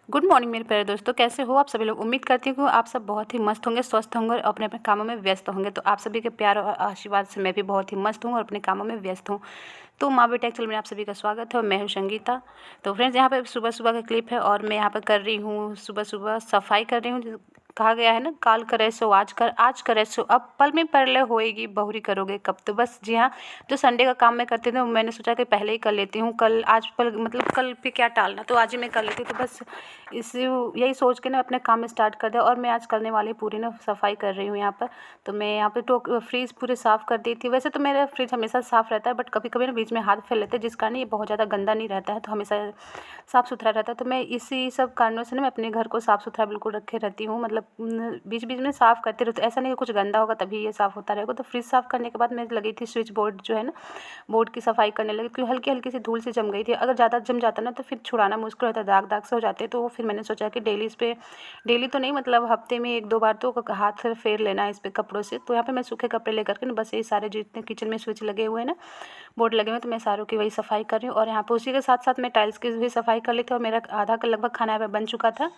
Good morning मेरे प्यारे दोस्तों, कैसे हो आप सभी लोग। उम्मीद करती हूँ आप सब बहुत ही मस्त होंगे, स्वस्थ होंगे और अपने अपने कामों में व्यस्त होंगे। तो आप सभी के प्यार और आशीर्वाद से मैं भी बहुत ही मस्त हूँ और अपने कामों में व्यस्त हूँ। तो माँ बेटा एक्चुअल में आप सभी का स्वागत है और मैं हूँ संगीता। तो फ्रेंड्स, यहाँ पे सुबह सुबह का क्लिप है और मैं यहाँ पर कर रही हूँ सुबह सुबह सफाई कर रही हूँ। कहा गया है ना, काल करे सो आज करे सो अब, पल में परलय होएगी बहुरी करोगे कब। तो बस जी हाँ, जो संडे का काम मैं करती थी मैंने सोचा कि पहले ही कर लेती हूँ। कल आज पर मतलब कल पे क्या टालना, तो आज ही मैं कर लेती हूँ। तो बस इस यही सोच के ना अपने काम में स्टार्ट कर दिया और मैं आज करने वाली पूरी ना सफाई कर रही हूँ यहाँ पर। तो मैं यहाँ पे तो फ्रिज पूरे साफ़ कर दी थी। वैसे तो मेरा फ्रिज हमेशा साफ़ रहता है, बट कभी कभी ना बीच में हाथ फैल लेते हैं, जिस कारण ये बहुत ज़्यादा गंदा नहीं रहता है, तो हमेशा साफ़ सुथरा रहता है। तो मैं इसी सब कारणों से ना मैं अपने घर को साफ़ सुथरा बिल्कुल रखे रहती हूँ। मतलब बीच बीच में साफ़ करते रहती हूँ। ऐसा नहीं कि कुछ गंदा होगा तभी ये साफ़ होता रहेगा। तो फ्रिज साफ़ करने के बाद मैं लगी थी स्विच बोर्ड जो है ना, बोर्ड की सफाई करने लगी, क्योंकि हल्की हल्की सी धूल से जम गई थी। अगर ज़्यादा जम जाता ना तो फिर छुड़ाना मुश्किल होता है, दाग दाग से हो जाते। तो फिर मैंने सोचा कि डेली इस पर, डेली तो नहीं मतलब हफ्ते में 1-2 बार तो हाथ से फेर लेना है इस पर कपड़ों से। तो यहाँ पे मैं सूखे कपड़े लेकर के ना बस ये सारे जितने किचन में स्विच लगे हुए हैं ना, बोर्ड लगे हुए हैं, तो मैं सारों की वही सफाई कर रही हूँ। और यहाँ पे उसी के साथ साथ मैं टाइल्स की भी सफाई कर ली थी और मेरा आधा का लगभग खाना यहाँ पे बन चुका था।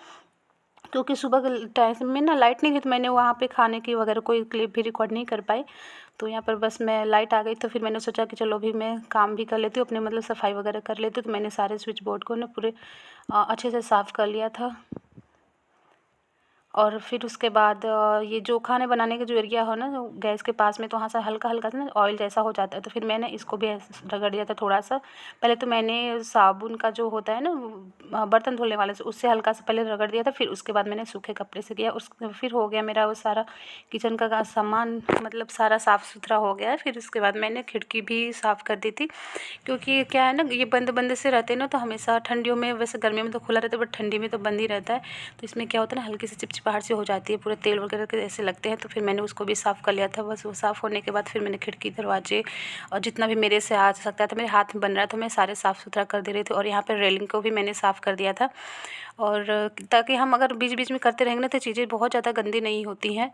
क्योंकि सुबह के टाइम में ना लाइट नहीं थी, तो मैंने वहाँ पे खाने की वगैरह कोई क्लिप भी रिकॉर्ड नहीं कर पाई। तो यहाँ पर बस मैं लाइट आ गई, तो फिर मैंने सोचा कि चलो अभी मैं काम भी कर लेती हूँ अपने, मतलब सफाई वगैरह कर लेती हूँ। तो मैंने सारे स्विच बोर्ड को ना पूरे अच्छे से साफ़ कर लिया था। और फिर उसके बाद ये जो खाने बनाने का जो एरिया हो ना, जो गैस के पास में, तो वहाँ से हल्का हल्का सा ना ऑयल जैसा हो जाता है। तो फिर मैंने इसको भी ऐसे रगड़ दिया था थोड़ा सा। पहले तो मैंने साबुन का जो होता है ना बर्तन धुलने वाले से, उससे हल्का सा पहले रगड़ दिया था। फिर उसके बाद मैंने सूखे कपड़े से किया। उस फिर हो गया मेरा वो सारा किचन का सामान, मतलब सारा साफ़ सुथरा हो गया है। फिर उसके बाद मैंने खिड़की भी साफ़ कर दी थी, क्योंकि क्या है ना, ये बंद बंद से रहते हैं ना, तो हमेशा ठंडियों में, वैसे गर्मियों में तो खुला रहता है बट ठंडी में तो बंद ही रहता है। तो इसमें क्या होता है ना, हल्की सी चिपचिपाहट सी हो जाती है, पूरे तेल वगैरह के ऐसे लगते हैं। तो फिर मैंने उसको भी साफ़ कर लिया था। बस वो साफ़ होने के बाद फिर मैंने खिड़की दरवाजे और जितना भी मेरे से आ सकता था, मेरे हाथ में बन रहा था, मैं सारे साफ़ सुथरा कर दे रही थी। और यहाँ पर रेलिंग को भी मैंने साफ़ कर दिया था, और ताकि हम अगर बीच बीच में करते रहेंगे ना तो चीज़ें बहुत ज़्यादा गंदी नहीं होती हैं।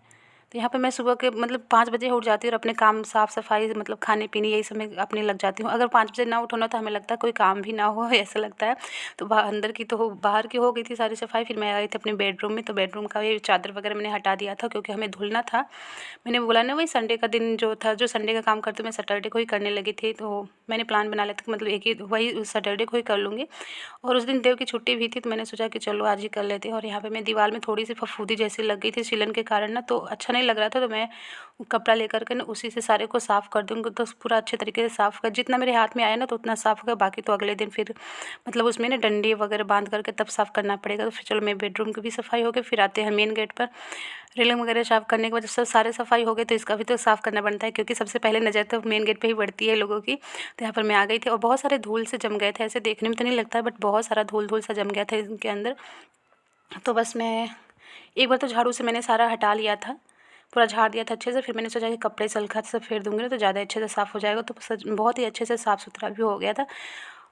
तो यहाँ पे मैं सुबह के मतलब 5 बजे उठ जाती हूँ और अपने काम साफ़ सफाई मतलब खाने पीने यही सब में अपने लग जाती हूँ। अगर 5 बजे ना उठो ना तो हमें लगता है कोई काम भी ना हो ऐसा लगता है। तो अंदर की तो बाहर की हो गई थी सारी सफाई। फिर मैं आई थी अपने बेडरूम में, तो बेडरूम का ये चादर वगैरह मैंने हटा दिया था, क्योंकि हमें धुलना था। मैंने बोला ना, वही संडे का दिन जो था, जो संडे का काम करती हूँ मैं सैटरडे को ही करने लगी थी। तो मैंने प्लान बना लिया था कि मतलब एक ही वही सैटरडे को ही कर लूँगी। और उस दिन देव की छुट्टी भी थी, तो मैंने सोचा कि चलो आज ही कर लेते हैं। और यहाँ पे मैं दीवार में थोड़ी सी फफूंदी जैसी लग गई थी सिलन के कारण ना, तो अच्छा नहीं लग रहा था। तो मैं कपड़ा लेकर के ना उसी से सारे को साफ़ कर दूँगी। तो पूरा अच्छे तरीके से साफ़ कर, जितना मेरे हाथ में आया ना तो उतना साफ़ हो गया। बाकी तो अगले दिन फिर मतलब उसमें ना डंडी वगैरह बांध करके तब साफ़ करना पड़ेगा। तो फिर चलो मैं बेडरूम की भी सफाई हो गई। फिर आते हैं मेन गेट पर। रेलिंग वगैरह साफ़ करने के बाद जब सब सारे सफाई हो गए, तो इसका भी तो साफ़ करना बनता है, क्योंकि सबसे पहले नज़र तो मेन गेट पे ही पड़ती है लोगों की। तो यहाँ पर मैं आ गई थी और बहुत सारे धूल से जम गए थे। ऐसे देखने में तो नहीं लगता है, बट बहुत सारा धूल धूल सा जम गया था इनके अंदर। तो बस मैं एक बार तो झाड़ू से मैंने सारा हटा लिया था, पूरा झाड़ दिया था अच्छे से। फिर मैंने सोचा कि कपड़े से हल्का से फेर दूँगी ना तो ज़्यादा अच्छे से साफ़ हो जाएगा। तो सच बहुत ही अच्छे से साफ़ सुथरा भी हो गया था।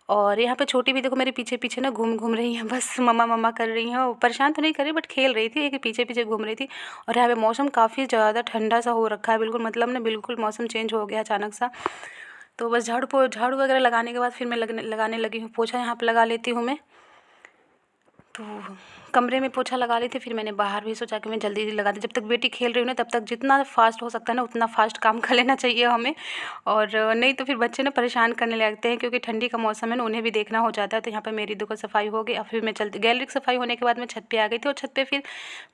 और यहाँ पे छोटी भी देखो मेरे पीछे पीछे ना घूम घूम रही है, बस मम्मा मम्मा कर रही हैं। वो परेशान तो नहीं कर रही, बट खेल रही थी, एक पीछे पीछे घूम रही थी। और यहाँ पे मौसम काफ़ी ज़्यादा ठंडा सा हो रखा है, बिल्कुल मतलब ना बिल्कुल मौसम चेंज हो गया अचानक सा। तो बस झाड़ू वगैरह लगाने के बाद फिर मैं लगाने लगी हूँ पोछा। यहाँ पे लगा लेती हूँ मैं। तो कमरे में पोछा लगा ली थी, फिर मैंने बाहर भी सोचा कि मैं जल्दी जल्दी लगा दी। जब तक बेटी खेल रही हूँ ना तब तक जितना फास्ट हो सकता है ना उतना फास्ट काम कर लेना चाहिए हमें। और नहीं तो फिर बच्चे ना परेशान करने लगते हैं, क्योंकि ठंडी का मौसम है ना, उन्हें भी देखना हो जाता है। तो यहाँ पर मेरी देखो सफाई हो गई। अब फिर मैं चलती, गैलरी की सफाई होने के बाद मैं छत पे आ गई थी, और छत पे फिर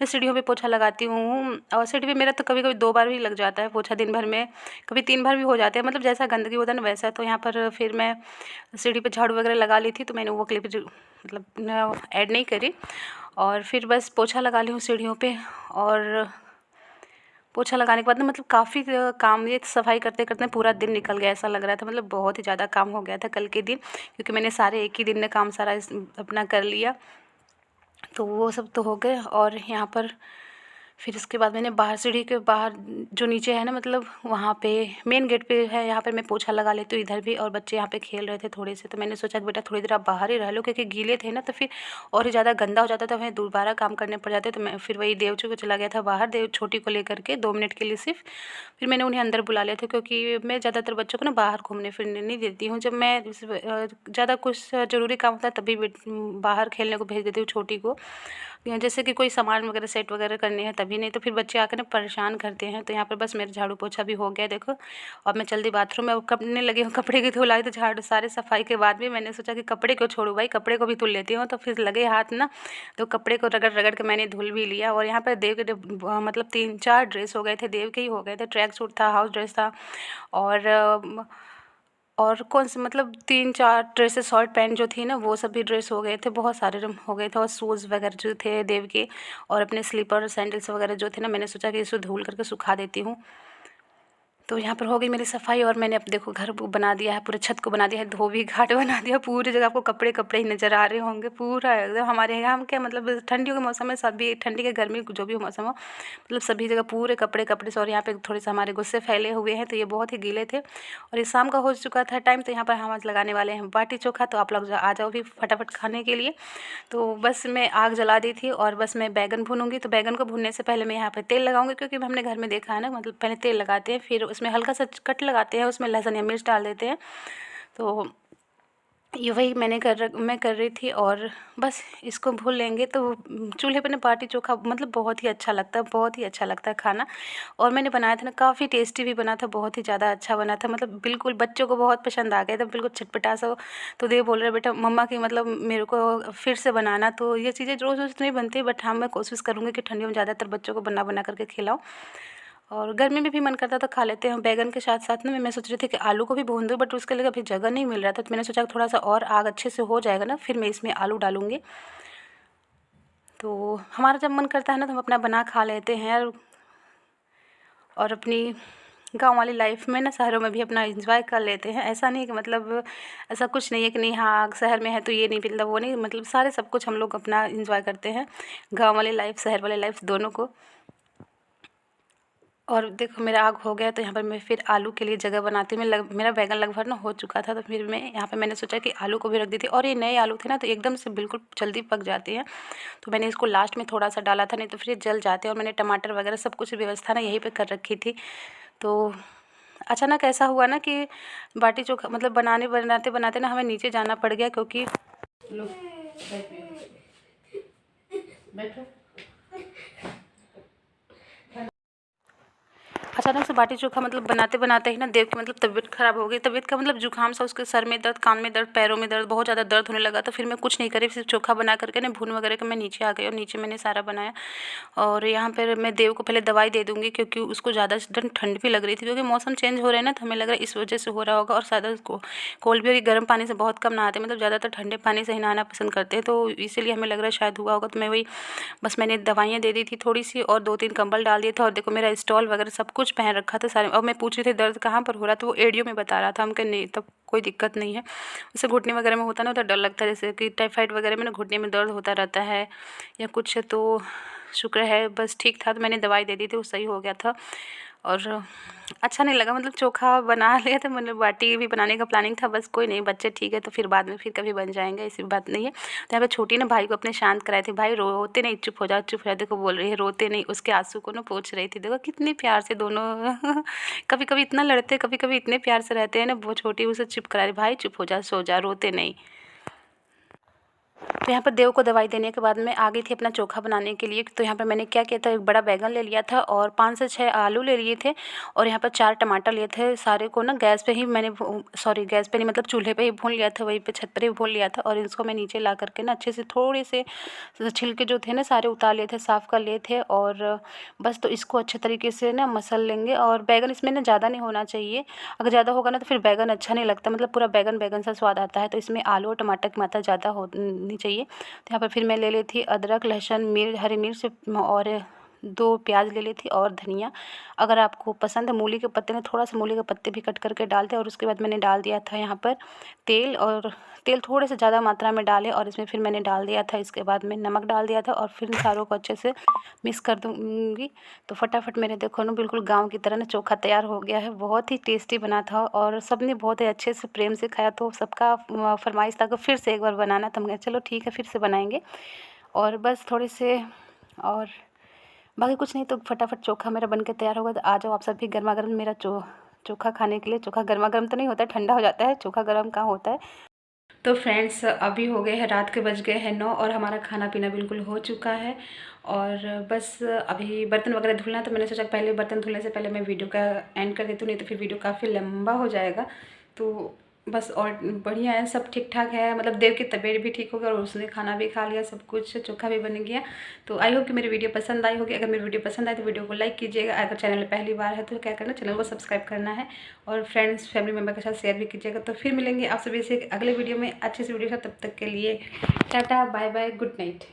मैं सीढ़ियों पे पोछा लगाती हूँ। और सीढ़ी पे मेरा तो कभी कभी 2 बार भी लग जाता है पोछा दिन भर में, कभी 3 बार भी हो जाते हैं, मतलब जैसा गंदगी होता है ना वैसा। तो यहाँ पर फिर मैं सीढ़ी पे झाड़ू वगैरह लगा ली थी, तो मैंने वो क्लिप मतलब ऐड नहीं करी। और फिर बस पोछा लगा ली हूँ सीढ़ियों पे। और पोछा लगाने के बाद ना मतलब काफ़ी काम ये सफाई करते करते पूरा दिन निकल गया ऐसा लग रहा था, मतलब बहुत ही ज़्यादा काम हो गया था कल के दिन, क्योंकि मैंने सारे एक ही दिन में काम सारा अपना कर लिया। तो वो सब तो हो गए। और यहाँ पर फिर उसके बाद मैंने बाहर सीढ़ी के बाहर जो नीचे है ना, मतलब वहाँ पे मेन गेट पे है, यहाँ पर मैं पोछा लगा लेती हूँ इधर भी। और बच्चे यहाँ पे खेल रहे थे थोड़े से, तो मैंने सोचा कि बेटा थोड़ी देर आप बाहर ही रह लो, क्योंकि गीले थे ना तो फिर और ही ज़्यादा गंदा हो जाता था, वहीं दोबारा काम करने पड़ जाते। तो मैं फिर वही देवचू को चला गया था बाहर, देव छोटी को लेकर के 2 मिनट के लिए सिर्फ। फिर मैंने उन्हें अंदर बुला लिया था, क्योंकि मैं ज़्यादातर बच्चों को ना बाहर घूमने फिरने नहीं देती हूँ। जब मैं ज़्यादा कुछ ज़रूरी काम होता है तभी बाहर खेलने को भेज देती हूँ छोटी को, या जैसे कि कोई सामान वगैरह सेट वगैरह करने हैं तभी, नहीं तो फिर बच्चे आकर ना परेशान करते हैं। तो यहाँ पर बस मेरा झाड़ू पोछा भी हो गया देखो। और मैं जल्दी बाथरूम में करने लगी हूँ, कपड़े की धुलाई। तो झाड़ू सारे सफाई के बाद भी मैंने सोचा कि कपड़े को छोड़ो भाई, कपड़े को भी धुल लेती हूँ। तो फिर लगे हाथ ना, तो कपड़े को रगड़ रगड़ के मैंने धुल भी लिया। और यहाँ पर देव के मतलब 3-4 ड्रेस हो गए थे, देव के ही हो गए थे। ट्रैक सूट था, हाउस ड्रेस था, और कौन से मतलब 3-4 ड्रेसेस शॉर्ट पैंट जो थी ना वो सब भी ड्रेस हो गए थे, बहुत सारे हो गए थे। और शूज़ वगैरह जो थे देव के, और अपने स्लीपर सैंडल्स वगैरह जो थे ना, मैंने सोचा कि इसे धुल करके सुखा देती हूँ। तो यहाँ पर हो गई मेरी सफाई। और मैंने अब देखो घर को बना दिया है, पूरे छत को बना दिया है, धोबी घाट बना दिया, पूरी जगह आपको कपड़े कपड़े ही नज़र आ रहे होंगे पूरा एकदम। हमारे यहाँ क्या मतलब ठंडियों के मौसम में सभी, ठंडी के गर्मी जो भी मौसम हो, मतलब सभी जगह पूरे कपड़े कपड़े से। और यहाँ पे थोड़े से हमारे गुस्से फैले हुए हैं, तो ये बहुत ही गीले थे। और ये शाम का हो चुका था टाइम, तो यहाँ पर हम आज लगाने वाले हैं बाटी चोखा। तो आप लोग आ जाओ भी फटाफट खाने के लिए। तो बस मैं आग जला दी थी, और बस मैं बैगन भूनूंगी। तो बैगन को भूनने से पहले मैं यहाँ पर तेल लगाऊंगी, क्योंकि हमने घर में देखा है ना, मतलब पहले तेल लगाते हैं, फिर उसमें हल्का सा कट लगाते हैं, उसमें लहसुन या मिर्च डाल देते हैं। तो ये वही मैं कर रही थी। और बस इसको भून लेंगे तो चूल्हे पर ना बाटी चोखा मतलब बहुत ही अच्छा लगता है, बहुत ही अच्छा लगता है खाना। और मैंने बनाया था ना, काफ़ी टेस्टी भी बना था, बहुत ही ज़्यादा अच्छा बना था, मतलब बिल्कुल बच्चों को बहुत पसंद आ गया था, बिल्कुल चटपटा सा। तो देव बोल रहे बेटा मम्मा की मतलब मेरे को फिर से बनाना। तो ये चीज़ें रोज़ रोज़ नहीं बनती, बट हाँ मैं कोशिश करूँगी कि ठंडियों में ज़्यादातर बच्चों को बना बना करके खिलाऊँ। और गर्मी में भी मन करता था खा लेते हैं बैगन के साथ साथ ना। मैं सोच रही थी कि आलू को भी भून दूँ, बट उसके लिए अभी जगह नहीं मिल रहा था। तो मैंने सोचा थोड़ा सा और आग अच्छे से हो जाएगा ना, फिर मैं इसमें आलू डालूँगी। तो हमारा जब मन करता है ना तो हम अपना बना खा लेते हैं। और अपनी गाँव वाली लाइफ में ना, शहरों में भी अपना एंजॉय कर लेते हैं। ऐसा नहीं कि मतलब ऐसा कुछ नहीं है कि नहीं हाँ शहर में है तो ये नहीं मिलता, वो नहीं, मतलब सारे सब कुछ हम लोग अपना एंजॉय करते हैं, गाँव वाली लाइफ शहर वाली लाइफ दोनों को। और देखो मेरा आग हो गया, तो यहाँ पर मैं फिर आलू के लिए जगह बनाती हूँ। मेरा बैगन लगभग ना हो चुका था, तो फिर मैं यहाँ पे मैंने सोचा कि आलू को भी रख दी थी। और ये नए आलू थे ना, तो एकदम से बिल्कुल जल्दी पक जाते हैं, तो मैंने इसको लास्ट में थोड़ा सा डाला था, नहीं तो फिर जल जाते हैं। और मैंने टमाटर वगैरह सब कुछ व्यवस्था ना यहीं पर कर रखी थी। तो अचानक ऐसा हुआ ना कि बाटी चोखा मतलब बनाते बनाते ना हमें नीचे जाना पड़ गया, क्योंकि लो बैठो। अचानक से बाटी चोखा मतलब बनाते बनाते ही ना देव की मतलब तबीयत ख़राब हो गई। तबीयत का मतलब जुकाम सा, उसके सर में दर्द, कान में दर्द, पैरों में दर्द, बहुत ज़्यादा दर्द होने लगा। तो फिर मैं कुछ नहीं करी, सिर्फ चोखा बना करके ना भून वगैरह के मैं नीचे आ गई, और नीचे मैंने सारा बनाया। और यहाँ पर मैं देव को पहले दवाई दे दूँगी, क्योंकि उसको ज़्यादा ठंड भी लग रही थी, क्योंकि मौसम चेंज हो रहा है ना, तो हमें लग रहा है इस वजह से हो रहा होगा। और शायद उसको कोल्ड भी होगी, गर्म पानी से बहुत कम नहाते, मतलब ज़्यादातर ठंडे पानी से ही नहाना पसंद करते हैं, तो इसीलिए हमें लग रहा है शायद हुआ होगा। तो मैं वही बस मैंने दवाइयाँ दे दी थी थोड़ी सी, और 2-3 कंबल डाल दिए थे। और देखो मेरा स्टॉल वगैरह सब कुछ पहन रखा था सारे। और मैं पूछ रही थी दर्द कहाँ पर हो रहा, तो वो एडियो में बता रहा था। हम कहे नहीं तब कोई दिक्कत नहीं है, जैसे घुटने वगैरह में होता ना, तो डर लगता है, जैसे कि टाइफाइड वगैरह में ना घुटने में दर्द होता रहता है या कुछ। तो शुक्र है बस ठीक था, तो मैंने दवाई दे दी थी, वो सही हो गया था। और अच्छा नहीं लगा, मतलब चोखा बना लिया था, मतलब बाटी भी बनाने का प्लानिंग था, बस कोई नहीं, बच्चे ठीक है तो फिर बाद में फिर कभी बन जाएंगे, ऐसी बात नहीं है। तो यहाँ पे छोटी ना भाई को अपने शांत कराई थी, भाई रोते नहीं, चुप हो जाओ चुप हो जाओ। देखो बोल रही है रोते नहीं, उसके आंसू को ना पोंछ रही थी। देखो कितने प्यार से दोनों कभी कभी इतना लड़ते, कभी कभी इतने प्यार से रहते हैं ना। वो छोटी उसे चुप करा रही, भाई चुप हो जा, सो जा, रोते नहीं। तो यहाँ पर देव को दवाई देने के बाद मैं आ गई थी अपना चोखा बनाने के लिए। तो यहाँ पर मैंने क्या किया था, एक बड़ा बैगन ले लिया था, और 5 से 6 आलू ले लिए थे, और यहाँ पर 4 टमाटर लिए थे। सारे को ना गैस पे ही मैंने गैस पे नहीं, मतलब चूल्हे पे ही भून लिया था, वहीं पे छत पर ही भून लिया था। और इसको मैं नीचे ला करके ना अच्छे से थोड़े से छिलके जो थे ना सारे उतार लिए थे, साफ़ कर लिए थे। और बस तो इसको अच्छे तरीके से ना मसल लेंगे। और बैगन इसमें ना ज़्यादा नहीं होना चाहिए, अगर ज़्यादा होगा ना तो फिर बैगन अच्छा नहीं लगता, मतलब पूरा बैगन बैगन सा स्वाद आता है। तो इसमें आलू और टमाटर की मात्रा ज़्यादा होनी चाहिए। तो यहाँ पर फिर मैं ले ली थी अदरक, लहसुन, हरी मिर्च और 2 प्याज ले ली थी और धनिया। अगर आपको पसंद है मूली के पत्ते में थोड़ा सा मूली के पत्ते भी कट करके डाल दें। और उसके बाद मैंने डाल दिया था यहाँ पर तेल, और तेल थोड़े से ज़्यादा मात्रा में डालें और इसमें फिर मैंने डाल दिया था, इसके बाद में नमक डाल दिया था और फिर सारों को अच्छे से मिक्स कर दूँगी। तो फटाफट मेरे देखो ना बिल्कुल गाँव की तरह ना चोखा तैयार हो गया है। बहुत ही टेस्टी बना था और सबने बहुत ही अच्छे से प्रेम से खाया। तो सबका फरमाइश था कि फिर से एक बार बनाना, तो मैं चलो ठीक है फिर से बनाएंगे। और बस थोड़े से और बाकी कुछ नहीं, तो फटाफट चोखा मेरा बनके तैयार होगा। तो आ जाओ आप सब भी गर्मा गर्म मेरा चोखा खाने के लिए। चोखा गर्मा गर्म तो नहीं होता है, ठंडा हो जाता है, चोखा गर्म कहाँ होता है। तो फ्रेंड्स अभी हो गए हैं रात के बज गए हैं 9 और हमारा खाना पीना बिल्कुल हो चुका है। और बस अभी बर्तन वगैरह धुलना, तो मैंने सोचा पहले बर्तन धुलने से पहले मैं वीडियो का एंड कर देती हूँ, नहीं तो फिर वीडियो काफ़ी लंबा हो जाएगा। तो बस और बढ़िया है, सब ठीक ठाक है, मतलब देव की तबीयत भी ठीक हो गई और उसने खाना भी खा लिया, सब कुछ चोखा भी बन गया। तो आई होप कि मेरी वीडियो पसंद आई होगी। अगर मेरी वीडियो पसंद आए तो वीडियो को लाइक कीजिएगा। अगर चैनल पहली बार है तो क्या करना, चैनल को सब्सक्राइब करना है और फ्रेंड्स फैमिली मेम्बर के साथ शेयर भी कीजिएगा। तो फिर मिलेंगे आप सभी से अगले वीडियो में अच्छे से वीडियो के साथ। तब तक के लिए tata bye bye, good night.